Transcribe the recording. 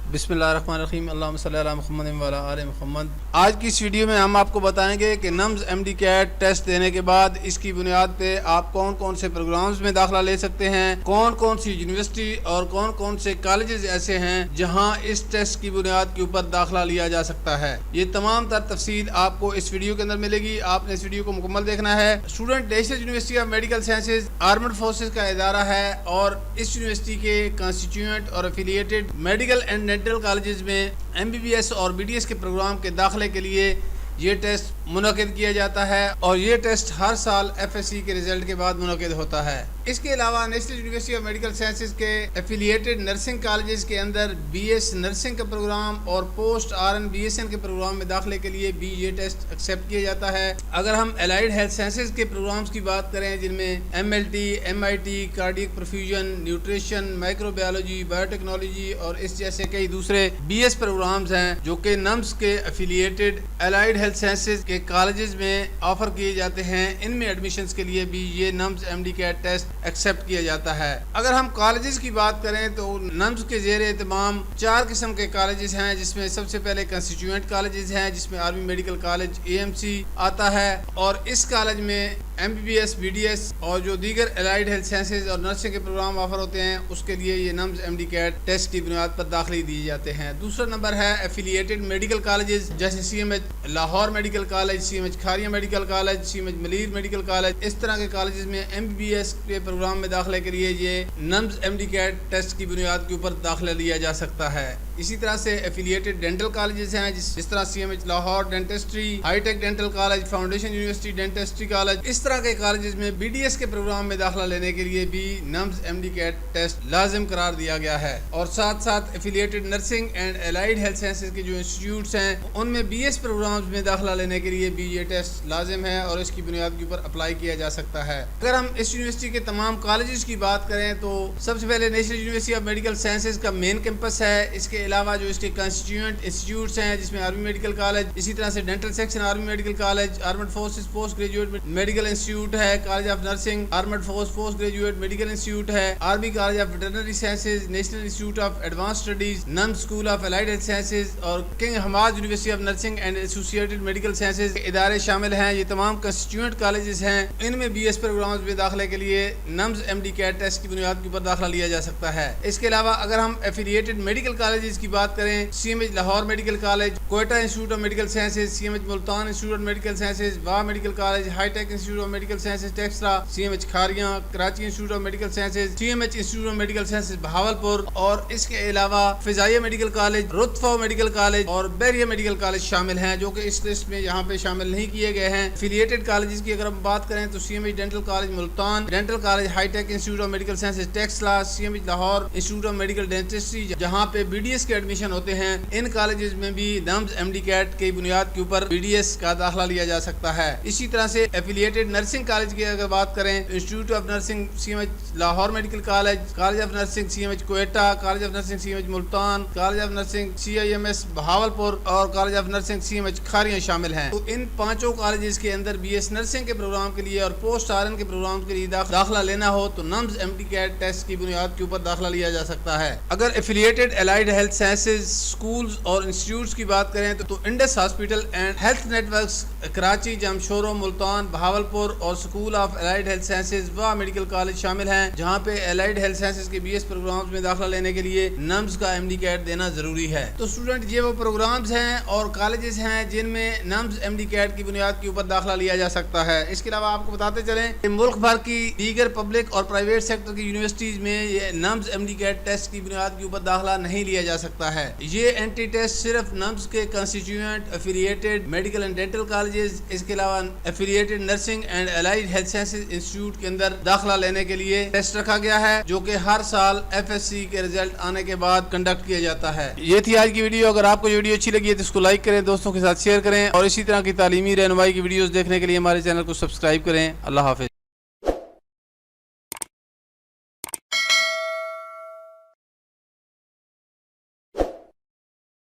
बिस्मिल्लाहिर्रहमानिर्रहीम अल्लाहुम्मा सल्ली अला मुहम्मद व अला आलि मुहम्मद। आज की इस वीडियो में हम आपको बताएंगे कि नम्स एमडी कैट टेस्ट देने के बाद इसकी बुनियाद पे आप कौन कौन से प्रोग्राम्स में दाखिला ले सकते हैं, कौन कौन सी यूनिवर्सिटी और कौन कौन से कॉलेजेस ऐसे हैं जहां इस टेस्ट की बुनियाद के ऊपर दाखिला लिया जा सकता है। ये तमाम तर तफसील आपको इस वीडियो के अंदर मिलेगी। आपने इस वीडियो को मुकम्मल देखना है। Student national university of medical sciences armed forces का इदारा है और इस यूनिवर्सिटी के कॉन्स्टिट्यूएंट और affiliated medical and dental colleges में MBBS और BDS के प्रोग्राम के दाखिले के लिए ये टेस्ट मुनक़िद किया जाता है और ये टेस्ट हर साल FSC के रिजल्ट के बाद मुनक़िद होता है। इसके अलावा national university of medical sciences के एफिलिएटेड नर्सिंग कॉलेजेस के अंदर BS नर्सिंग का प्रोग्राम और पोस्ट RN BSN के प्रोग्राम में दाखिले के लिए भी ये टेस्ट एक्सेप्ट किया जाता है। अगर हम एलाइड हेल्थ साइंसेज के प्रोग्राम्स की बात करें जिनमें MLT, MIT, cardiac perfusion, nutrition, microbiology, biotechnology और इस जैसे कई दूसरे BS प्रोग्राम्स हैं जो कि नम्स के एफिलिएटेड एलाइड हेल्थ साइंसेज के कॉलेजेस में ऑफर किए जाते हैं, इनमें एडमिशन्स के लिए भी ये NUMS MD CAT test accept किया जाता है। अगर हम कॉलेजेस की बात करें तो नम्स के ज़ेर एहतमाम 4 किस्म के कॉलेजेस हैं, जिसमें सबसे पहले कंस्टिट्यूएंट कॉलेजेस हैं जिसमें आर्मी मेडिकल कॉलेज AMC आता है और इस कॉलेज में MBBS, BDS और जो दीगर एलाइड हेल्थ साइंसेज और नर्सिंग के प्रोग्राम ऑफर होते हैं उसके लिए ये नम्स MD कैट टेस्ट की बुनियाद पर दाखिले दिए जाते हैं। दूसरा नंबर है एफिलिएटेड मेडिकल कॉलेजेस जैसे CMH Lahore medical college, CMH Kharian medical college, CMH Malir medical college. इस तरह के कॉलेजेस में MBBS के प्रोग्राम में दाखिले के लिए ये नम्स MD कैट टेस्ट की बुनियाद के ऊपर दाखिला लिया जा सकता है। इसी तरह से एफिलिएटेड डेंटल कॉलेजेस हैं जिस तरह CMH Lahore dentistry, hitech dental college, foundation university dentistry college. इस तरह के कॉलेजेस में BDS के प्रोग्राम में दाखिला लेने के लिए भी नम्स MD कैट टेस्ट लाजिम करार दिया गया है। और साथ साथ affiliated nursing and allied health sciences के जो इंस्टीट्यूट्स हैं उनमें BS प्रोग्राम्स में दाखिला लेने के लिए भी ये टेस्ट लाजिम है और इसकी बुनियाद के ऊपर अप्लाई किया जा सकता है। अगर हम इस यूनिवर्सिटी के तमाम कॉलेजेस की बात करें तो सबसे पहले national university of medical sciences का मेन कैंपस है। इसके अलावा जो इसके कंस्टिट्यूएंट इंस्टीट्यूट्स हैं जिसमें आर्मी मेडिकल कॉलेज, इसी तरह से dental section army medical college, armed forces post graduate medical institute है, college of nursing armed force post graduate medical institute है, army college of veterinary sciences, national institute of advance studies, NUMS school of allied health sciences और king Hamad university of nursing and associated medical sciences के इदारे शामिल हैं। ये तमाम constituent colleges हैं। इनमें BS प्रोग्राम्स में दाखिले के लिए नम्स MD कैट टेस्ट की बुनियाद के ऊपर दाखिला लिया जा सकता है। इसके अलावा अगर हम एफिलिएटेड मेडिकल कॉलेजेस की बात करें, CMH Lahore medical college, Quetta institute of medical sciences, CMH Multan institute of medical sciences, Wah medical college, hi tech institute of medical sciences Taxila, CMH Kharian, Karachi institute of medical sciences, CMH institute of medical sciences Bahawalpur और इसके अलावा Fazaia medical college, रुतफा medical college और Bahria medical college शामिल हैं जो कि इस लिस्ट में यहाँ पे शामिल नहीं किए गए हैं। एफिलिएटेड कॉलेजेस की अगर हम बात करें तो CMH dental college Multan, dental college, hi tech institute of medical sciences Taxila, CMH Lahore institute of medical dentistry जहाँ पे BDS के एडमिशन होते हैं। इन कॉलेजेस में भी नम्स MD कैट की बुनियाद के ऊपर BDS का दाखिला लिया जा सकता है। इसी तरह से एफिलिएटेड नर्सिंग कॉलेज की अगर बात करें तो institute of nursing CMH Lahore medical college, college of nursing CMH Quetta, college of nursing CMH Multan, college of nursing CIMS Bahawalpur और कॉलेज ऑफ नर्सिंग CMH खारिया शामिल हैं। तो इन पांचों कॉलेजेस के अंदर BS नर्सिंग के प्रोग्राम के लिए और पोस्ट RN के प्रोग्राम के लिए दाखिला लेना हो तो नम्स MD कैट टेस्ट की बुनियाद के ऊपर दाखिला लिया जा सकता है। अगर affiliated allied health sciences schools और इंस्टीट्यूट्स की बात करें तो Indus hospital and health networks Karachi, Jamshoro, Multan, Bahawalpur और school of allied health sciences व मेडिकल कॉलेज शामिल हैं जहां पे एलाइड हेल्थ साइंसेज के BS प्रोग्राम्स में दाखिला लेने के लिए नम्स का MD कैट देना जरूरी है। तो स्टूडेंट ये वो प्रोग्राम्स हैं और कॉलेजेस हैं जिनमें नम्स MD कैट की बुनियाद के ऊपर दाखिला लिया जा सकता है। इसके अलावा आपको बताते चलें कि मुल्क भर की दीगर पब्लिक और प्राइवेट सेक्टर की यूनिवर्सिटीज में ये नम्स MD कैट टेस्ट की बुनियाद के ऊपर दाखिला नहीं लिया जा सकता है। ये एंट्री टेस्ट सिर्फ नम्स के constituent affiliated medical and dental colleges, इसके अलावा affiliated nursing and allied health sciences institute के अंदर दाखिला लेने के लिए टेस्ट रखा गया है जो कि हर साल FSC के रिजल्ट आने के बाद कंडक्ट किया जाता है। ये थी आज की वीडियो। अगर आपको ये वीडियो अच्छी लगी है तो इसको लाइक करें, दोस्तों के साथ शेयर करें और इसी तरह की तालीमी रहनुमाई की वीडियोस देखने के लिए हमारे चैनल को सब्सक्राइब करें। अल्लाह हाफिज।